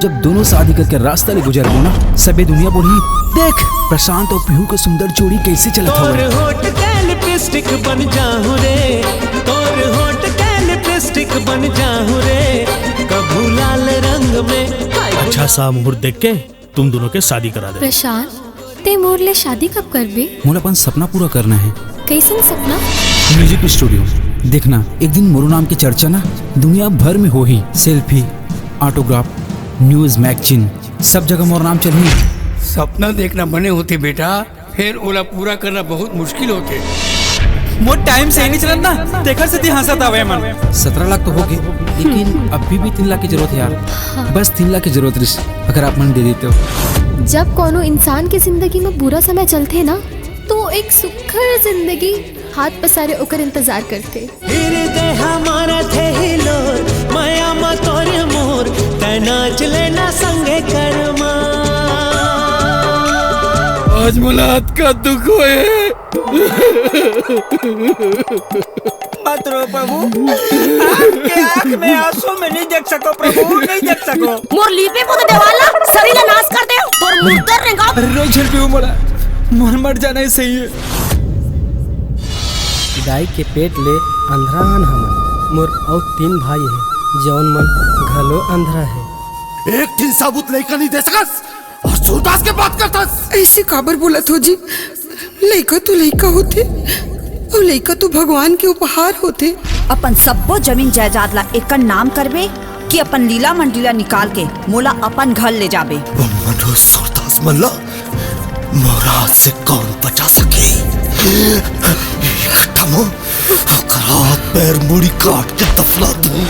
जब दोनों शादी करके रास्ता ले गुजर गो ना, सबे दुनिया बोली देख प्रशांत और पीहू के सुंदर जोड़ी कैसे चलत तोर होठ के लिपस्टिक बन जाऊं रे, तोर होठ के लिपस्टिक बन जाऊं रे, कभू लाल रंग में। अच्छा सा मुहूर्त देख के तुम दोनों के शादी करा दे। प्रशांत ते मोर ले शादी कब करबे? मोला अपन सपना पूरा करना है। कैसन सपना? Music studio. देखना एक दिन मोरू नाम की चर्चा ना दुनिया भर में हो ही। सेल्फी, ऑटोग्राफ, न्यूज, मैगजीन सब जगह मोर नाम चली। सपना देखना बने होते बेटा, फिर ओला पूरा करना बहुत मुश्किल होते। मोर टाइम से नहीं चलत ना, देखर से हंसत आवे मन। 17 लाख तो हो गए, लेकिन अभी भी 3 लाख की जरूरत है यार। बस 3 लाख की जरूरत रिस, अगर आप मन दे देते हो। जब कोनो इंसान के जिंदगी में बुरा समय चलते ना, तो एक सुखर जिंदगी हाथ पसारे ओकर इंतजार करते। हृदय हमारा थे हिलोर, माया मा तोर मोर, तना चले ना संगे करमा। आज मुलाकात का दुख होए। मत रो प्रभु, आपके आँख में आंसू में नहीं देख सको प्रभु, नहीं देख सको। मोर लीपे को तो देवाला शरीर नाश कर दे, तोर मुर्दर रेंगा। रोज झड़ पे मोला मन मर जाना ही सही है। गाय के पेट ले अंधरान हमन मोर और 3 भाई है, जौन मन घलो अंधरा है। एक दिन साबुत लड़का नहीं दे सकस और छोटास के बात करतस। ऐसे काबर बोलत हो जी? लड़का तो लड़का होते और लड़का तो भगवान के उपहार होते। अपन सबो जमीन जायदाद ला एक नाम करबे कि अपन लीला मंडलीला निकाल के मोला अपन घर ले जाबे। मनो छोटास मल्ला मोरा से कौन बचा सके? खत्म हाथ पैर मुड़ी काट के दफना दूं।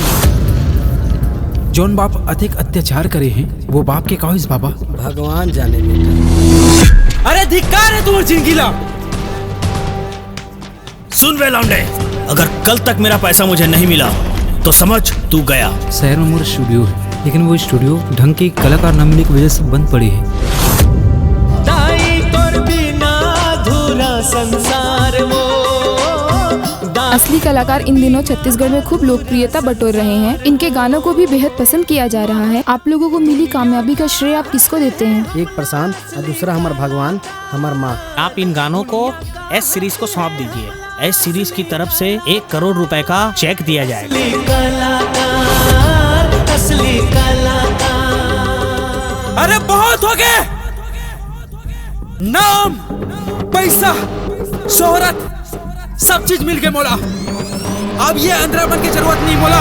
जौन बाप अधिक अत्याचार करे हैं वो बाप के कहो इस बाबा। भगवान जाने बेटा। अरे धिक्कार है तुम्हारी जिंदगी ला। सुन वे लौंडे, अगर कल तक मेरा पैसा मुझे नहीं मिला तो समझ तू गया। शहर में मोर स्टूडियो है, लेकिन वो स्टूडियो ढंग के कलाकार न मिलने की वजह से बंद पड़ी है। दाई तोर बिना अधूरा संसार वो। असली कलाकार इन दिनों छत्तीसगढ़ में खूब लोकप्रियता बटोर रहे हैं। इनके गानों को भी बेहद पसंद किया जा रहा है। आप लोगों को मिली कामयाबी का श्रेय आप किसको देते हैं? एक प्रशांत और दूसरा हमार भगवान, हमार माँ। आप इन गानों को एस सीरीज को सौंप दीजिए। एस सीरीज की तरफ से 1 करोड़ रुपए का चेक दिया जाएगा। असली कलाकार। अरे बहुत हो गए, नाम, पैसा, शोहरत सब चीज मिल गए मोला। अब ये अंधरापन की जरूरत नहीं मोला।